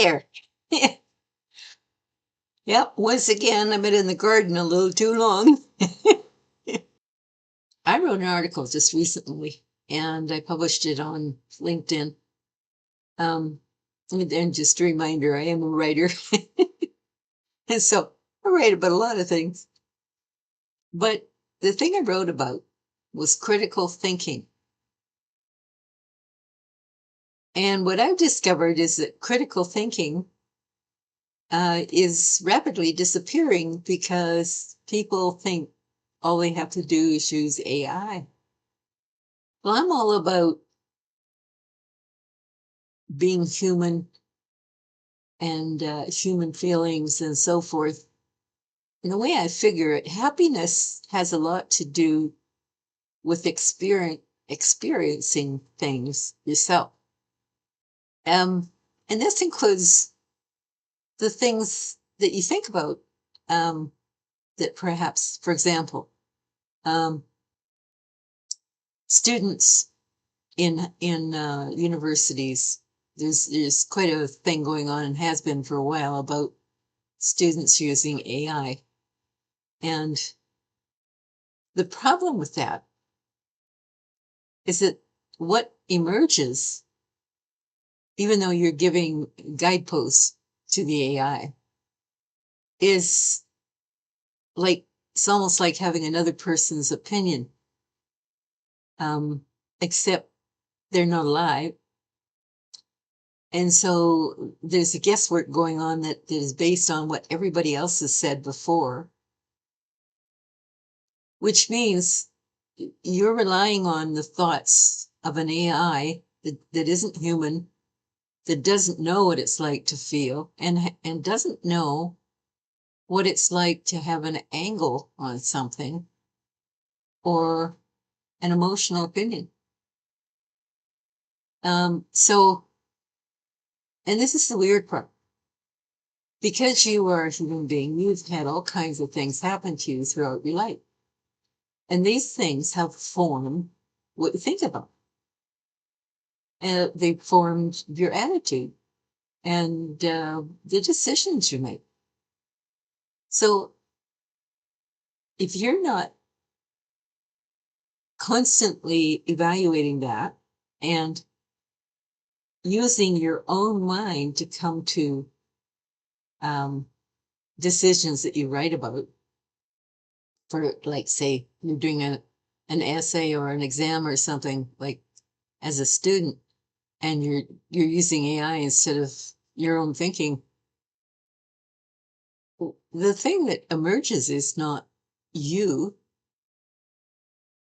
there. Yep, once again, I've been in the garden a little too long. I wrote an article just recently and I published it on LinkedIn. And just a reminder, I am a writer. And so I write about a lot of things. But the thing I wrote about was critical thinking. And what I've discovered is that critical thinking is rapidly disappearing because people think all they have to do is use AI. Well, I'm all about being human and human feelings and so forth. And the way I figure it, happiness has a lot to do with experiencing things yourself. And this includes the things that you think about, that perhaps, for example, students in universities, there's quite a thing going on and has been for a while about students using AI. And the problem with that is that what emerges, even though you're giving guideposts to the AI, is like, it's almost like having another person's opinion, except they're not alive. And so there's a guesswork going on that is based on what everybody else has said before, which means you're relying on the thoughts of an AI that isn't human, that doesn't know what it's like to feel, and doesn't know what it's like to have an angle on something or an emotional opinion. So, and this is the weird part. Because you are a human being, you've had all kinds of things happen to you throughout your life. And these things have formed what you think about. And they formed your attitude and the decisions you make. So if you're not constantly evaluating that and using your own mind to come to decisions that you write about, for, like, say you're doing an essay or an exam or something, like as a student, and you're using AI instead of your own thinking, the thing that emerges is not you.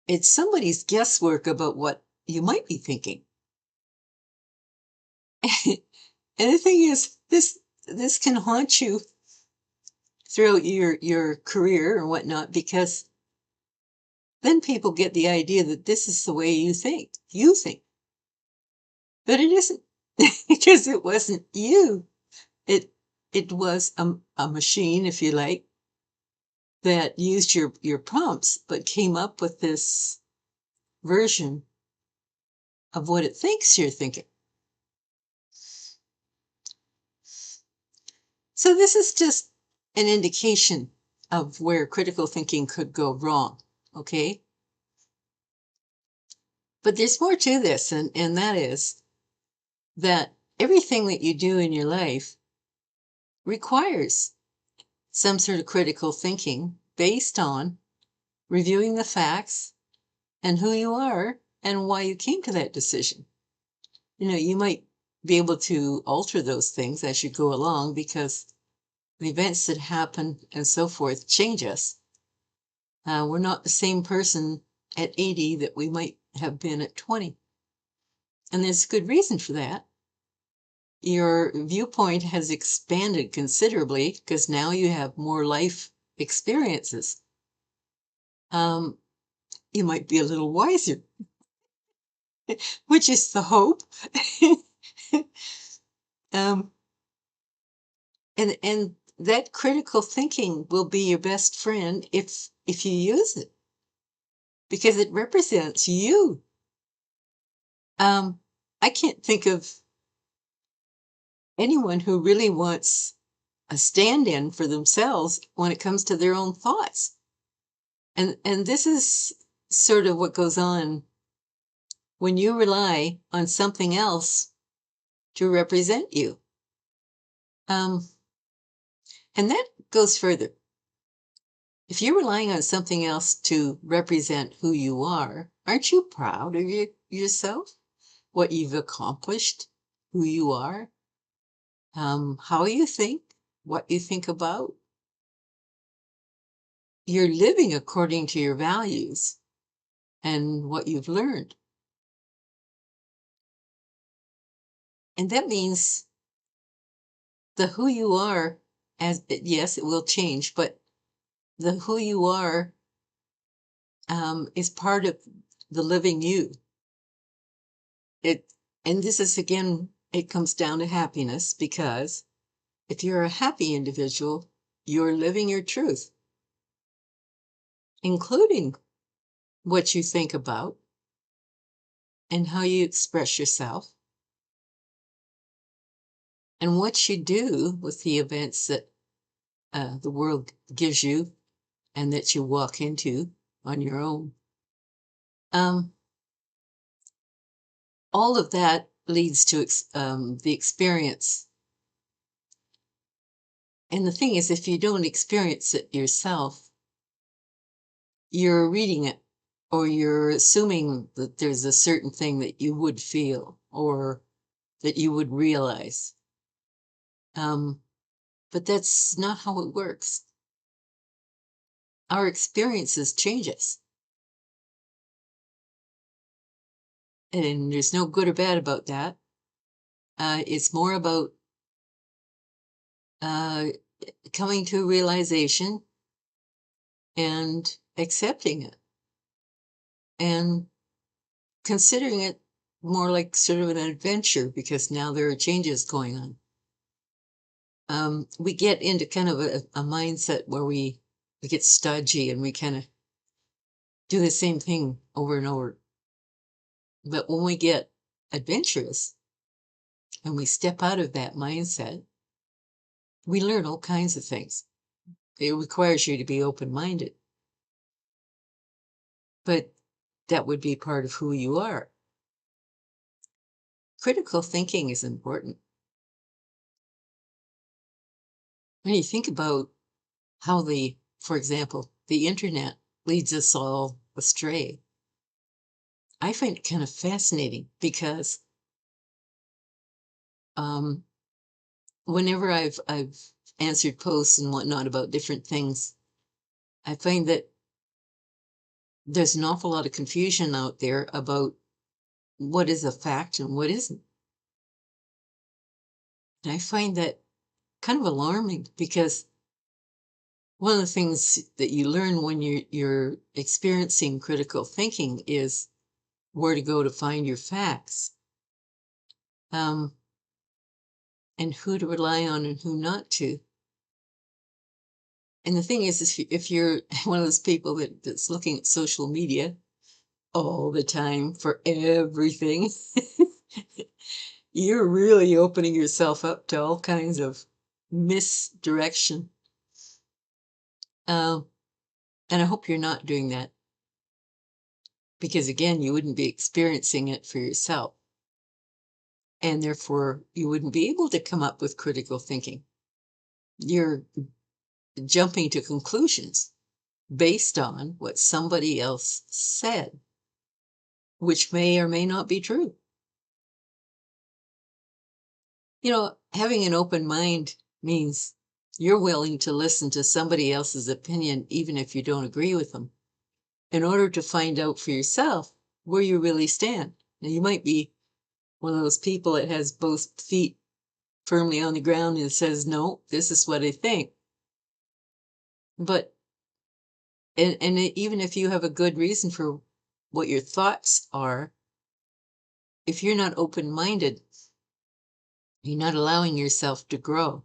It's somebody's guesswork about what you might be thinking. And the thing is, this can haunt you throughout your career or whatnot, because then people get the idea that this is the way you think. But it isn't, because it wasn't you. It was a machine, if you like, that used your prompts, but came up with this version of what it thinks you're thinking. So this is just an indication of where critical thinking could go wrong, okay? But there's more to this, and that is that everything that you do in your life requires some sort of critical thinking based on reviewing the facts and who you are and why you came to that decision. You might be able to alter those things as you go along because the events that happen and so forth change us. We're not the same person at 80 that we might have been at 20. And there's a good reason for that. Your viewpoint has expanded considerably because now you have more life experiences. You might be a little wiser, which is the hope. um, and that critical thinking will be your best friend if you use it, because it represents you. I can't think of anyone who really wants a stand-in for themselves when it comes to their own thoughts. And this is sort of what goes on when you rely on something else to represent you. Um, and that goes further. If you're relying on something else to represent who you are, aren't you proud of yourself? What you've accomplished, who you are, how you think, what you think about? You're living according to your values and what you've learned. And that means the who you are, as yes, it will change, but the who you are is part of the living you. It and this is again, it comes down to happiness, because if you're a happy individual, you're living your truth, including what you think about and how you express yourself and what you do with the events that the world gives you and that you walk into on your own. Um, all of that leads to the experience. And the thing is, if you don't experience it yourself, you're reading it, or you're assuming that there's a certain thing that you would feel or that you would realize. But that's not how it works. Our experiences change us. And there's no good or bad about that. It's more about uh, coming to a realization and accepting it and considering it more like sort of an adventure, because now there are changes going on. We get into kind of a mindset where we get stodgy and we kind of do the same thing over and over. But when we get adventurous and we step out of that mindset, we learn all kinds of things. It requires you to be open-minded, but that would be part of who you are. Critical thinking is important. When you think about how for example, the internet leads us all astray, I find it kind of fascinating, because um, whenever I've answered posts and whatnot about different things, I find that there's an awful lot of confusion out there about what is a fact and what isn't. And I find that kind of alarming, because one of the things that you learn when you're experiencing critical thinking is where to go to find your facts, um, and who to rely on and who not to. And the thing is, if you're one of those people that's looking at social media all the time for everything, you're really opening yourself up to all kinds of misdirection. And I hope you're not doing that, because again, you wouldn't be experiencing it for yourself. And therefore, you wouldn't be able to come up with critical thinking. You're jumping to conclusions based on what somebody else said, which may or may not be true. Having an open mind means you're willing to listen to somebody else's opinion, even if you don't agree with them, in order to find out for yourself where you really stand. Now, you might be one of those people that has both feet firmly on the ground and says, no, this is what I think. But, even if you have a good reason for what your thoughts are, if you're not open-minded, you're not allowing yourself to grow,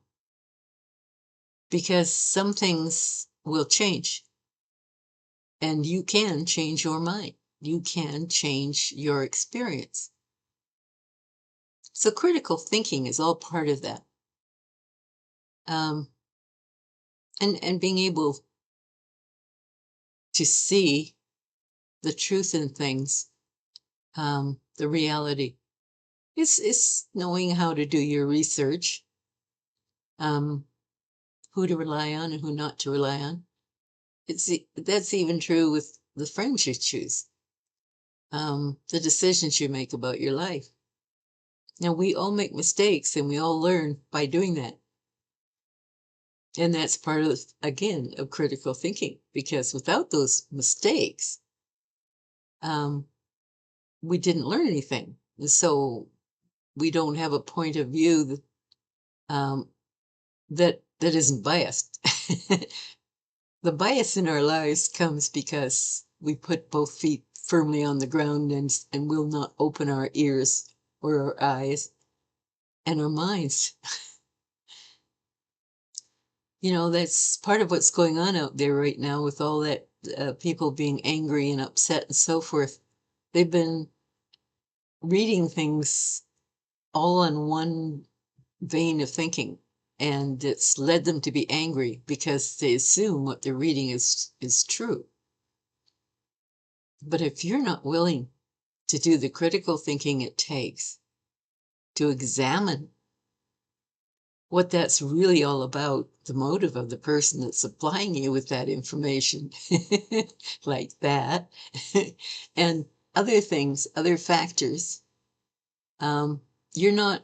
because some things will change, and you can change your mind. You can change your experience. So critical thinking is all part of that. Um, and being able to see the truth in things, the reality. It's knowing how to do your research, um, who to rely on and who not to rely on. That's even true with the friends you choose, the decisions you make about your life. Now, we all make mistakes and we all learn by doing that. And that's part of, again, of critical thinking, because without those mistakes, um, we didn't learn anything. So we don't have a point of view um, that isn't biased. The bias in our lives comes because we put both feet firmly on the ground and will not open our ears or our eyes and our minds. That's part of what's going on out there right now with all that people being angry and upset and so forth. They've been reading things all on one vein of thinking, and it's led them to be angry because they assume what they're reading is true. But if you're not willing to do the critical thinking it takes to examine what that's really all about, the motive of the person that's supplying you with that information, like that, and other things, other factors, you're not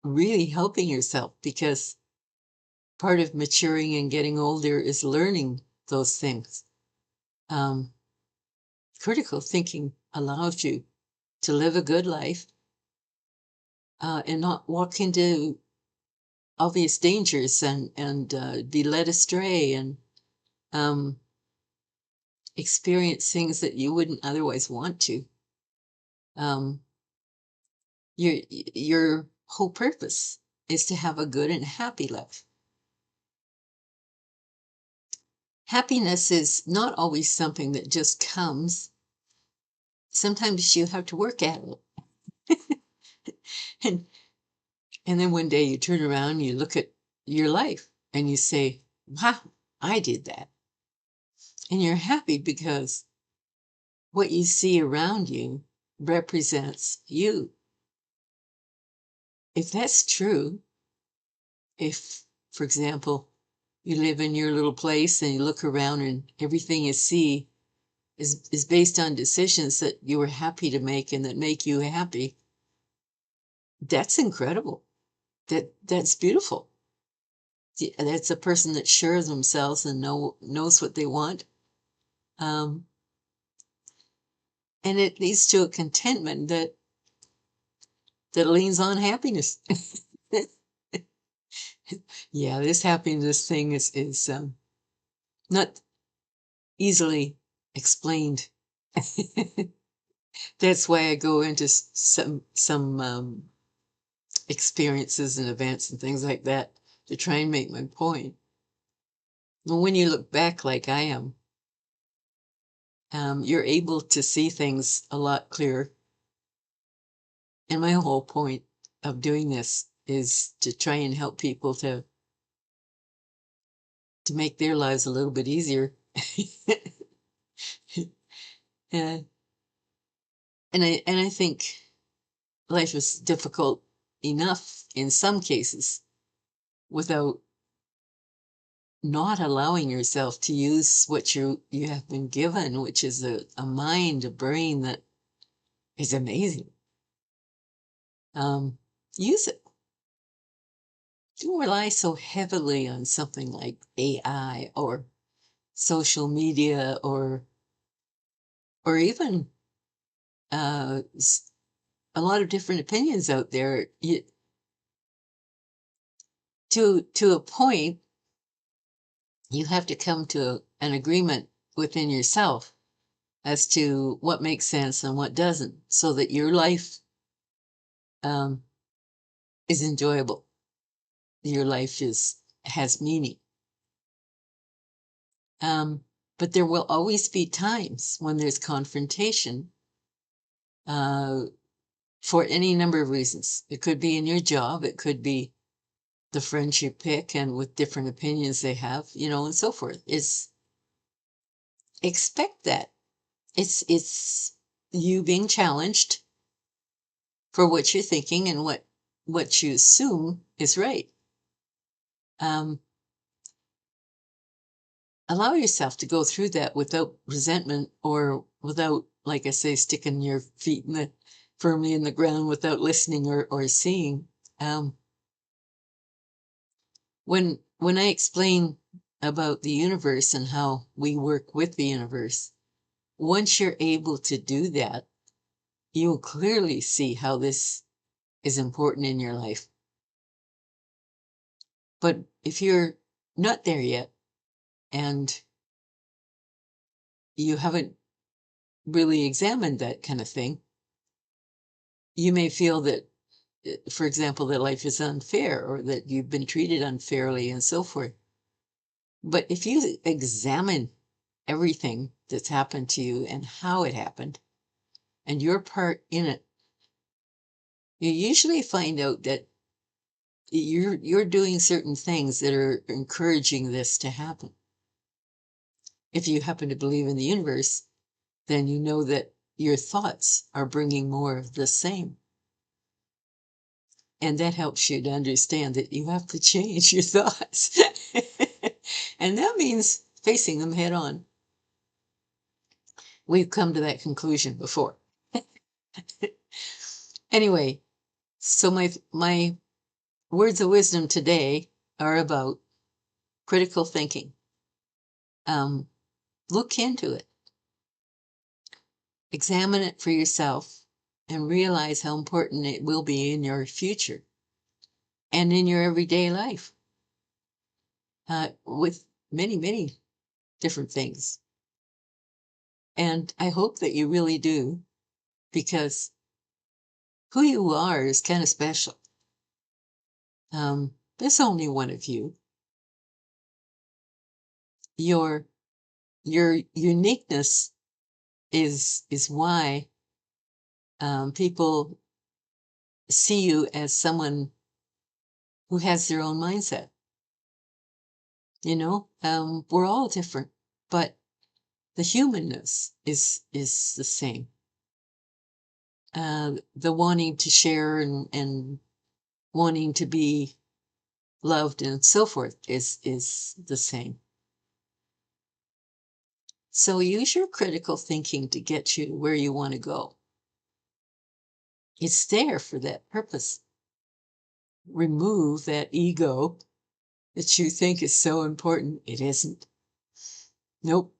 really helping yourself, because part of maturing and getting older is learning those things. Um, Critical thinking allows you to live a good life and not walk into obvious dangers and be led astray and um, experience things that you wouldn't otherwise want to. Um, your whole purpose is to have a good and happy life. Happiness is not always something that just comes. Sometimes you have to work at it. and and then one day you turn around and you look at your life and you say, wow, I did that. And you're happy because what you see around you represents you. If that's true, if, for example, you live in your little place and you look around and everything you see is based on decisions that you were happy to make and that make you happy, that's incredible. That's beautiful. That's a person that's sure of themselves and knows what they want. Um, and it leads to a contentment that leans on happiness. Yeah, this happiness thing is not easily explained. That's why I go into some experiences and events and things like that to try and make my point. And when you look back like I am, you're able to see things a lot clearer. And my whole point of doing this is to try and help people to make their lives a little bit easier. and, and I think life is difficult enough in some cases without not allowing yourself to use what you have been given, which is a mind, a brain that is amazing. Use it. Don't rely so heavily on something like AI or social media or even uh, a lot of different opinions out there. To a point, you have to come to an agreement within yourself as to what makes sense and what doesn't, so that your life um, is enjoyable. Your life has meaning. But there will always be times when there's confrontation, uh, for any number of reasons. It could be in your job, it could be the friends you pick and with different opinions they have, and so forth. It's expect that. It's you being challenged for what you're thinking and what you assume is right. Um, Allow yourself to go through that without resentment or without, like I say, sticking your feet firmly in the ground without listening or seeing. Um, when I explain about the universe and how we work with the universe, once you're able to do that, you'll clearly see how this is important in your life. But if you're not there yet and you haven't really examined that kind of thing, you may feel that, for example, that life is unfair or that you've been treated unfairly and so forth. But if you examine everything that's happened to you and how it happened and your part in it, you usually find out that you're doing certain things that are encouraging this to happen. If you happen to believe in the universe, then you know that your thoughts are bringing more of the same. And that helps you to understand that you have to change your thoughts. And that means facing them head on. We've come to that conclusion before. Anyway, so my words of wisdom today are about critical thinking. Look into it. Examine it for yourself and realize how important it will be in your future and in your everyday life with many, many different things. And I hope that you really do, because who you are is kind of special. There's only one of you. Your uniqueness is why people see you as someone who has their own mindset. We're all different, but the humanness is the same. The wanting to share and wanting to be loved and so forth is the same. So use your critical thinking to get you to where you want to go. It's there for that purpose. Remove that ego that you think is so important. It isn't. Nope.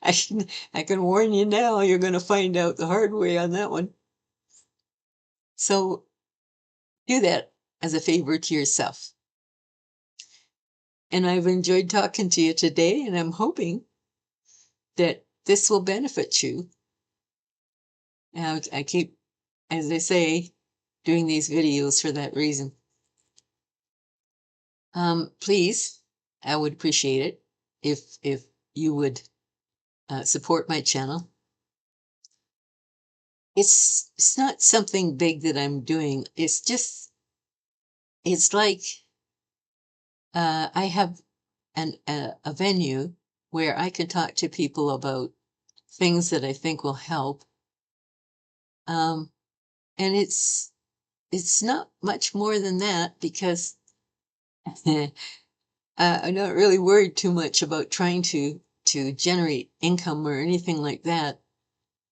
I can warn you now, you're going to find out the hard way on that one. So do that as a favor to yourself. And I've enjoyed talking to you today, and I'm hoping that this will benefit you. I keep, as I say, doing these videos for that reason. Please, I would appreciate it if you would support my channel. It's not something big that I'm doing. It's like I have a venue where I can talk to people about things that I think will help. And it's not much more than that, because I'm not really worried too much about trying to generate income or anything like that.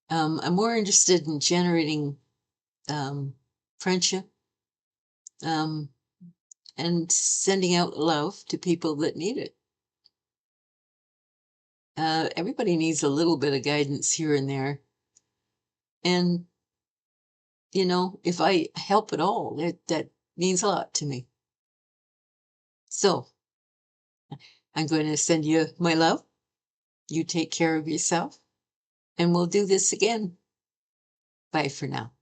I'm more interested in generating friendship and sending out love to people that need it. Everybody needs a little bit of guidance here and there. And, if I help at all, that means a lot to me. So I'm going to send you my love. You take care of yourself, and we'll do this again. Bye for now.